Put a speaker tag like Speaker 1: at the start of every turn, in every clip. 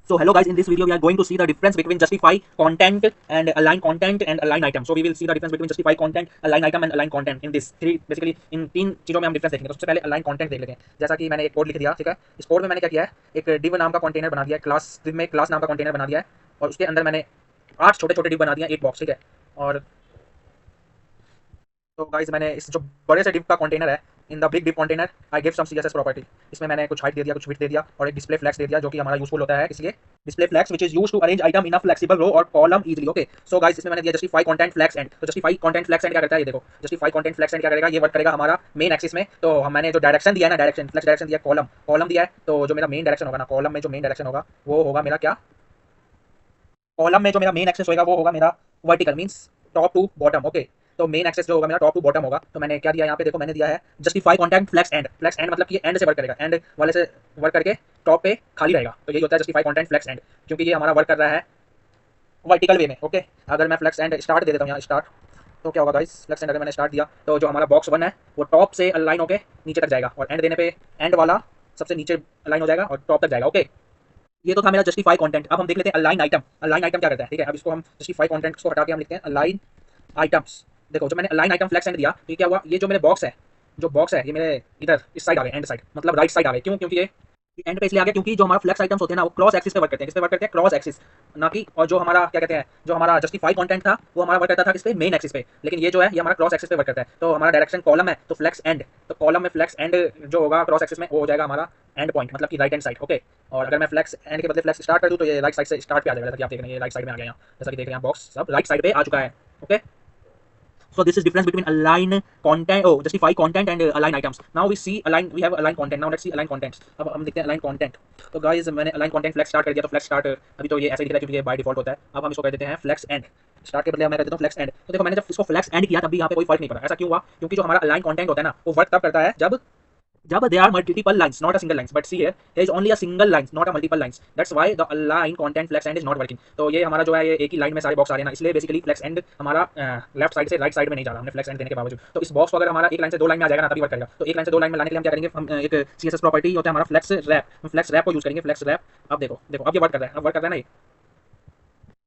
Speaker 1: So hello guys, in this video we are going to see the difference between justify content and align item. So we will see the difference between justify content, align item and align content in this three basically इन तीन चीजों में हम difference देखेंगे। तो सबसे पहले align content देख लेते हैं। जैसा कि मैंने एक कोड लिख दिया, ठीक है। इस कोड में मैंने क्या किया है, एक div नाम का कंटेनर बना दिया है, क्लास div में क्लास नाम का कंटेनर बना दिया है और उसके अंदर मैंने 8 छोटे छोटे div बना दिया, एक बॉक्स, ठीक है। और तो गाइस मैंने इस जो बड़े से div का कंटेनर है, in the big div container I give some CSS property. इसमें मैंने कुछ हाइट दे दिया, कुछ विड्थ दे दिया और एक डिस्प्ले फ्लैग्स दे दिया जो कि हमारा यूजफुल होता है। इसलिए display flex which is used to arrange item in a flexible row और column easily. Okay, so guys इसमें मैंने दिया जस्टिफाई कंटेंट फ्लैग्स एंड। तो जस्टिफाई कंटेंट फ्लैग्स एंड क्या करता है, ये देखो। जस्टिफाई कंटेंट फ्लैग्स एंड क्या करेगा, ये वर्क करेगा हमारा मेन एक्सिस में। तो मैंने जो डायरेक्शन दिया है ना, डायरेक्शन फ्लैक्स डायरेक्शन दिया, कॉलम कॉलम दिया है। तो जो मेरा मेन डायरेक्शन होगा ना, कॉलम में जो मेन डायरेक्शन होगा वो होगा मेरा क्या, कॉलम में जो मेरा मेन एक्सेस होगा वो होगा मेरा vertical, means top to bottom. Okay, तो मेन एक्सेस जो होगा मेरा टॉप टू बॉटम होगा। तो मैंने क्या दिया यहाँ पे, देखो मैंने दिया है justify content flex end. Flex end मतलब कि एंड से वर्क करेगा, एंड वाले से वर्क करके टॉप पे खाली रहेगा। तो यही होता है जस्टिफाई कॉन्टेंट फ्लैक्स एंड, क्योंकि ये हमारा वर्क कर रहा है वर्टिकल वे में। ओके, अगर मैं फ्लैक्स एंड स्टार्ट दे देता हूँ यहाँ स्टार्ट, तो क्या होगा गाइस, फ्लैक्स एंड अगर मैंने स्टार्ट दिया तो जो हमारा बॉक्स 1 है वो टॉप से अलाइन होके नीचे तक जाएगा और एंड देने पे एंड वाला सबसे नीचे अलाइन हो जाएगा और टॉप तक जाएगा। ओके, ये तो था मेरा जस्टिफाई कंटेंट। अब हम देख लेते हैं अलाइन आइटम। अलाइन आइटम क्या करता है, ठीक है। अब इसको हम जस्टिफाई कंटेंट को हटा के हम लिखते हैं अलाइन आइटम्स। देखो जो मैंने अलाइन आइटम फ्लैक्स एंड दिया तो ये क्या हुआ, ये जो मेरे बॉक्स है, जो बॉक्स है ये मेरे इधर इस साइड आ गए, एंड साइड मतलब राइट साइड आ गए। क्यों, क्योंकि ये एंड पे इसलिए आ गया क्योंकि जो हमारा फ्लैक्स आइटम्स होते हैं ना वो क्रॉस एक्सिस पे वर्क करते हैं। किस पे वर्क करते हैं, क्रॉस एक्सिस, ना कि और जो हमारा क्या कहते हैं, जो हमारा जस्टिफाई कंटेंट था वो हमारा वर्क करता था किस पे, मेन एक्सिस पे। लेकिन ये जो है ये हमारा क्रॉस एक्सिस पे वर्क करता है। तो हमारा डायरेक्शन कॉलम है तो फ्लैक्स एंड, तो कॉलम में फ्लैक्स एंड जो होगा क्रॉस एक्सिस में वो हो जाएगा हमारा एंड पॉइंट, मतलब कि राइट हैंड साइड। ओके, और अगर मैं फ्लैक्स एंड के बदले फ्लैक्स स्टार्ट कर दूं तो ये राइट साइड से स्टार्ट पे आ जाएगा। जैसा कि आप देख रहे हैं ये राइट साइड में आ गया यहाँ, जैसा कि देख रहे हैं बॉक्स सब राइट साइड पे आ चुका है। Okay, so this is difference between align content, oh justify content and align items. Now we see align, we have align content. Now let's see align contents. अब हम देखते हैं align content। तो guys मैंने align content flex start कर दिया, तो flex start अभी तो ये ऐसे ही दिख रहा है क्योंकि ये बाय डिफॉल्ट होता है। अब हम इसको कर देते हैं flex end। स्टार्ट के बदले मैं कर देता हूँ flex end। तो देखो मैंने जब इसको flex end किया तब भी यहाँ पे कोई फर्क नहीं पड़ा। ऐसा क्यों हुआ, क्योंकि जो हमारा align content होता है ना वो वर्क तब करता है जब there are multiple lines, not a single lines, but see here there is only a single lines, not a multiple lines. That's why the align content flex end is not working। तो ये हमारा जो है ये एक ही line में सारे box आ रहे हैं ना, इसलिए बेसिकली फ्लेक्स एंड हमारा लेफ्ट साइड से राइट साइड में नहीं जा रहा हमने फ्लेक्स एंड देने के बावजूद। तो इस बॉक्स को अगर हमारा एक लाइन से दो लाइन में आ जाएगा ना तभी वर्क करेगा। तो एक लाइन से दो लाइन में लाने के लिए हम क्या करेंगे, हम एक सीएसएस प्रॉपर्टी होता है हमारा फ्लेक्स रैप, हम फ्लेक्स रैप को यूज करेंगे, फ्लेक्स रैप। अब देखो देखो अब ये वर्क कर रहा है, अब वर्क कर रहा है ना ये।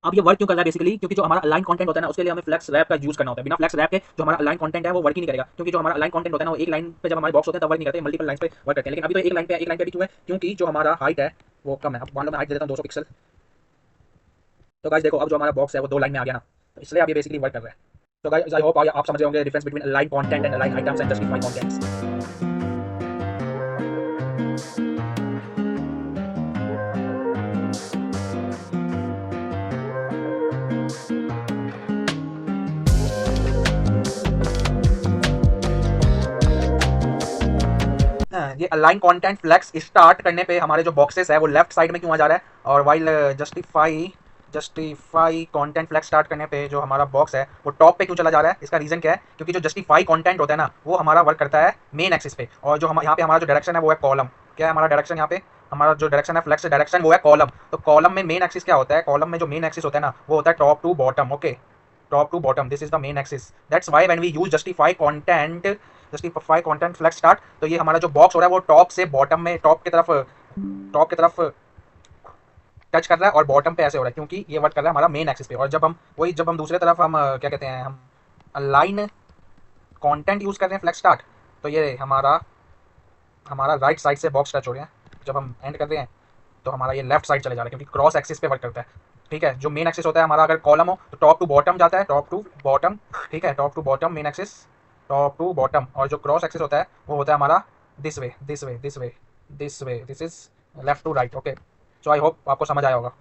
Speaker 1: अब ये वर्क क्यों कर रहा है, बेसिकली क्योंकि जो हमारा अलाइन कंटेंट होता है ना उसके लिए हमें फ्लेक्स रैप का यूज करना होता है। बिना फ्लेक्स रैप के जो हमारा अलाइन कंटेंट है वो वर्क ही नहीं करेगा, क्योंकि जो हमारा अलाइन कंटेंट होता है ना वो एक लाइन पे जब हमारे बॉक्स होते हैं तब वर्क नहीं करते, मल्टीपल लाइन पे वर्क करते हैं। लेकिन अभी तो एक लाइन पे भी क्यों है, क्योंकि जो हमारा हाइट है वो कम है। अब मान लो मैं हाइट दे देता हूँ 200 पिक्सल। तो गाइस देखो अब जो हमारा बॉक्स है वो दो लाइन में आ गया ना, तो इसलिए अब ये बेसिकली वर्क कर रहा है। तो गाइस आई होप आप समझ रहे होंगे difference between align content and align items and justify contents. ये अलाइन कंटेंट फ्लैक्स स्टार्ट करने पे हमारे जो बॉक्सेस है वो लेफ्ट साइड में क्यों आ जा रहा है, और while justify content flex start करने पे जो हमारा बॉक्स है वो टॉप पे क्यों चला जा रहा है। इसका रीजन क्या है, क्योंकि जो जस्टिफाई कंटेंट होता है ना वो हमारा वर्क करता है मेन एक्सिस पे, और जो हम यहाँ पे हमारा जो डायरेक्शन है वो है कॉलम। क्या है हमारा डायरेक्शन, यहाँ पे हमारा जो डायरेक्शन है फ्लैक्स डायरेक्शन वो है कॉलम। तो कॉलम में मेन एक्सिस क्या होता है, कॉलम में जो मेन एक्सिस होता है ना वो होता है top to bottom. Okay, top to bottom, this is the main axis. That's why when we use justify content flex start, तो ये हमारा जो बॉक्स हो रहा है वो टॉप से बॉटम में टॉप की तरफ टच कर रहा है और बॉटम पे ऐसे हो रहा है, क्योंकि ये वर्क कर रहा है हमारा मेन एक्सिस पे। और जब हम दूसरे तरफ हम क्या कहते हैं, हम अलाइन कंटेंट यूज कर रहे हैं फ्लेक्स स्टार्ट, तो ये हमारा राइट साइड से बॉक्स टच हो रहे हैं। जब हम एंड कर रहे हैं तो हमारा ये लेफ्ट साइड चले जा रहा है, क्योंकि क्रॉस एक्सिस पे वर्क करता है। ठीक है, जो मेन एक्सिस होता है हमारा अगर कॉलम हो तो टॉप टू बॉटम जाता है, टॉप टू बॉटम। ठीक है, top to bottom main axis, top to bottom. और जो क्रॉस एक्सिस होता है वो होता है हमारा this way, this way, this way, this way, this is left to right. Okay, so I hope आपको समझ आया होगा।